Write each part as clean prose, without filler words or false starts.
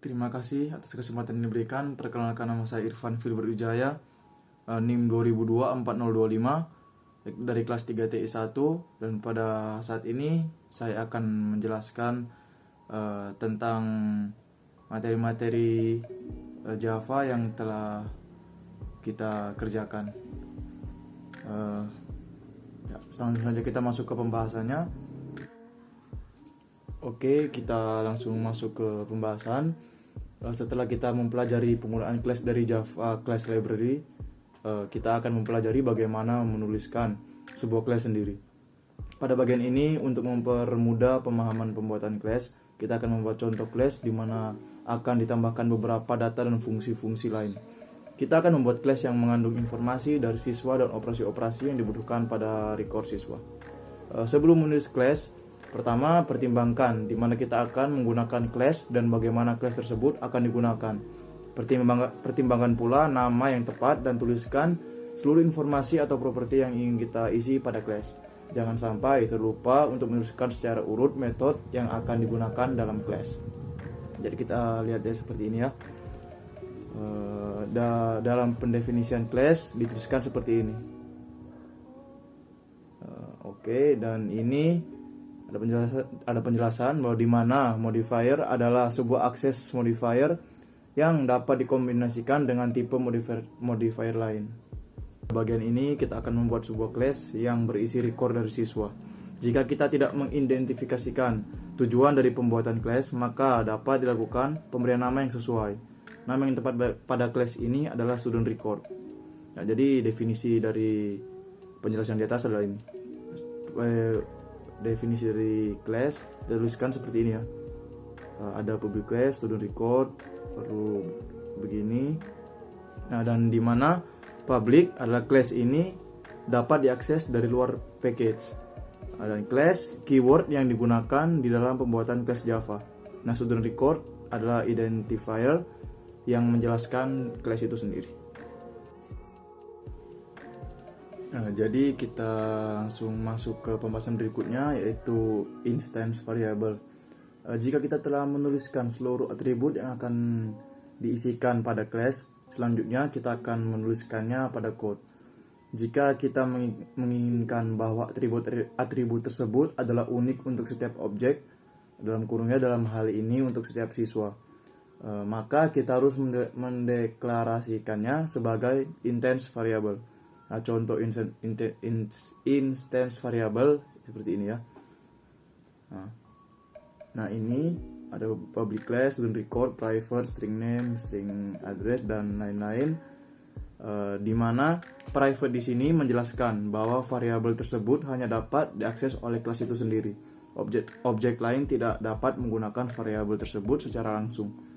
Terima kasih atas kesempatan yang diberikan. Perkenalkan, nama saya Irfan Filbert Wijaya, NIM 2002-4025 dari kelas 3 TI1, dan pada saat ini saya akan menjelaskan tentang materi-materi Java yang telah kita kerjakan. Langsung saja kita masuk ke pembahasannya. Oke, kita langsung masuk ke pembahasan. Setelah kita mempelajari penggunaan class dari Java Class Library, kita akan mempelajari bagaimana menuliskan sebuah class sendiri. Pada bagian ini, untuk mempermudah pemahaman pembuatan class, kita akan membuat contoh class di mana akan ditambahkan beberapa data dan fungsi-fungsi lain. Kita akan membuat class yang mengandung informasi dari siswa dan operasi-operasi yang dibutuhkan pada record siswa. Sebelum menulis class, pertama, pertimbangkan di mana kita akan menggunakan class dan bagaimana class tersebut akan digunakan. Pertimbangkan pula nama yang tepat dan tuliskan seluruh informasi atau properti yang ingin kita isi pada class. Jangan sampai terlupa untuk menuliskan secara urut metode yang akan digunakan dalam class. Jadi kita lihat ya seperti ini ya. Dalam pendefinisian class dituliskan seperti ini. Oke, dan ini ada penjelasan bahwa di mana modifier adalah sebuah akses modifier yang dapat dikombinasikan dengan tipe modifier lain. Bagian ini kita akan membuat sebuah class yang berisi record dari siswa. Jika kita tidak mengidentifikasikan tujuan dari pembuatan class, maka dapat dilakukan pemberian nama yang sesuai. Nama yang tepat pada class ini adalah student record. Nah, jadi definisi dari penjelasan di atas adalah ini. Definisi dari class dituliskan seperti ini ya. Ada public class, student record, perlu begini. Nah, dan di mana public adalah class ini dapat diakses dari luar package. Dan class keyword yang digunakan di dalam pembuatan class Java. Nah, student record adalah identifier yang menjelaskan class itu sendiri. Nah, jadi kita langsung masuk ke pembahasan berikutnya, yaitu instance variable. Jika kita telah menuliskan seluruh atribut yang akan diisikan pada class, selanjutnya kita akan menuliskannya pada code. Jika kita menginginkan bahwa atribut tersebut adalah unik untuk setiap objek, dalam kurungnya dalam hal ini untuk setiap siswa, maka kita harus mendeklarasikannya sebagai instance variable. Nah, contoh instance variable seperti ini ya. Nah, ini ada public class, student record, private, string name, string address, dan lain-lain. Di mana private di sini menjelaskan bahwa variabel tersebut hanya dapat diakses oleh kelas itu sendiri. Objek lain tidak dapat menggunakan variabel tersebut secara langsung.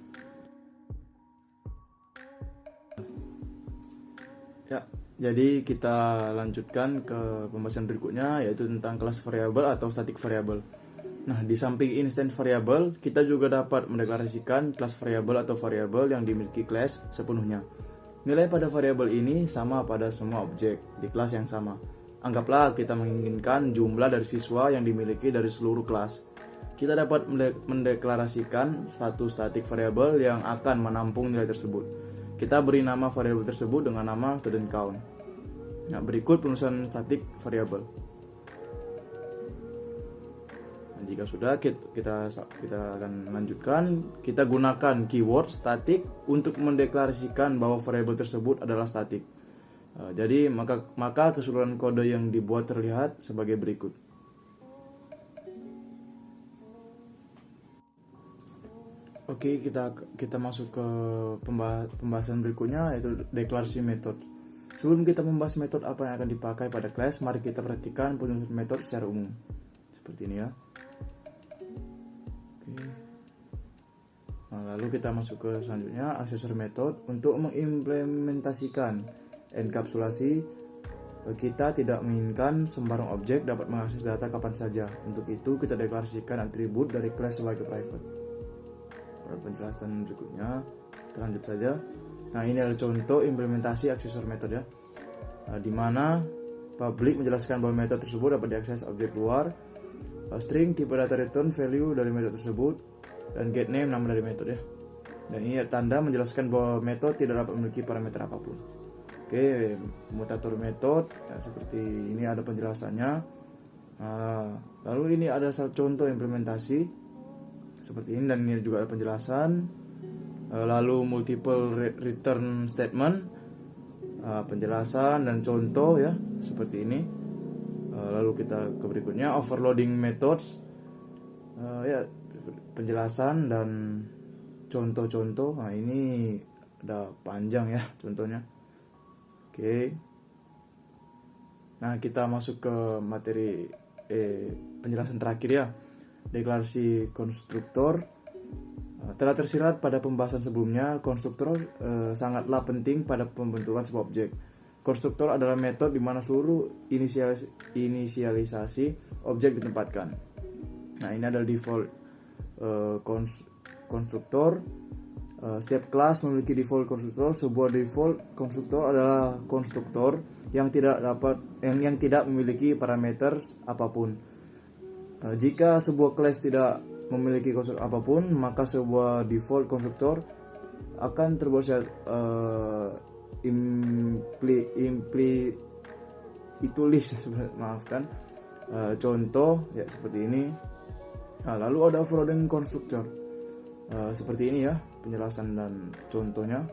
Ya, jadi kita lanjutkan ke pembahasan berikutnya, yaitu tentang kelas variabel atau static variable. Nah, di samping instance variable, kita juga dapat mendeklarasikan kelas variabel atau variabel yang dimiliki kelas sepenuhnya. Nilai pada variabel ini sama pada semua objek di kelas yang sama. Anggaplah kita menginginkan jumlah dari siswa yang dimiliki dari seluruh kelas. Kita dapat mendeklarasikan satu static variable yang akan menampung nilai tersebut. Kita beri nama variabel tersebut dengan nama student count. Nah, berikut penulisan static variable. Nah, jika sudah, kita akan lanjutkan. Kita gunakan keyword static untuk mendeklarasikan bahwa variabel tersebut adalah static. Jadi maka keseluruhan kode yang dibuat terlihat sebagai berikut. Oke, kita masuk ke pembahasan berikutnya, yaitu deklarasi metode. Sebelum kita membahas metode apa yang akan dipakai pada kelas, mari kita perhatikan penulisan metode secara umum. Seperti ini ya. Oke. Nah, lalu kita masuk ke selanjutnya, aksesor metode. Untuk mengimplementasikan enkapsulasi, kita tidak menginginkan sembarang objek dapat mengakses data kapan saja. Untuk itu, kita deklarasikan atribut dari kelas sebagai private. Pada penjelasan berikutnya, kita lanjut saja. Nah, ini adalah contoh implementasi aksesor metode ya. Di mana public menjelaskan bahwa metode tersebut dapat diakses objek luar, string tipe data return value dari metode tersebut, dan get name nama dari metode ya. Dan ini tanda menjelaskan bahwa metode tidak dapat memiliki parameter apapun. Oke, mutator metode ya, seperti ini ada penjelasannya. Nah, lalu ini ada satu contoh implementasi seperti ini, dan ini juga ada penjelasan. Lalu multiple return statement, penjelasan dan contoh ya seperti ini. Lalu kita ke berikutnya, overloading methods, ya penjelasan dan contoh-contoh. Nah ini udah panjang ya contohnya. Oke. Nah kita masuk ke materi penjelasan terakhir ya, deklarasi konstruktor. Telah tersirat pada pembahasan sebelumnya, konstruktor sangatlah penting pada pembentukan sebuah objek. Konstruktor adalah metode di mana seluruh inisialisasi objek ditempatkan. Nah ini adalah default konstruktor. Setiap kelas memiliki default konstruktor. Sebuah default konstruktor adalah konstruktor yang tidak memiliki parameter apapun. Jika sebuah kelas tidak memiliki konstruktor apapun, maka sebuah default konstruktor akan terbuat contoh ya seperti ini. Nah, lalu ada overloading constructor. Seperti ini ya penjelasan dan contohnya.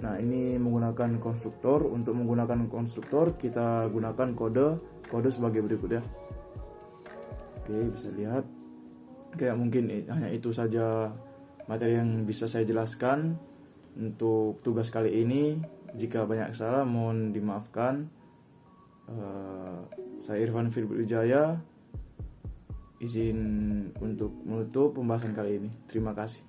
Nah ini menggunakan konstruktor. Untuk menggunakan konstruktor kita gunakan kode sebagai berikut ya. Oke, bisa lihat. Oke, mungkin hanya itu saja materi yang bisa saya jelaskan untuk tugas kali ini. Jika banyak salah mohon dimaafkan. Saya Irfan Firwijaya izin untuk menutup pembahasan kali ini. Terima kasih.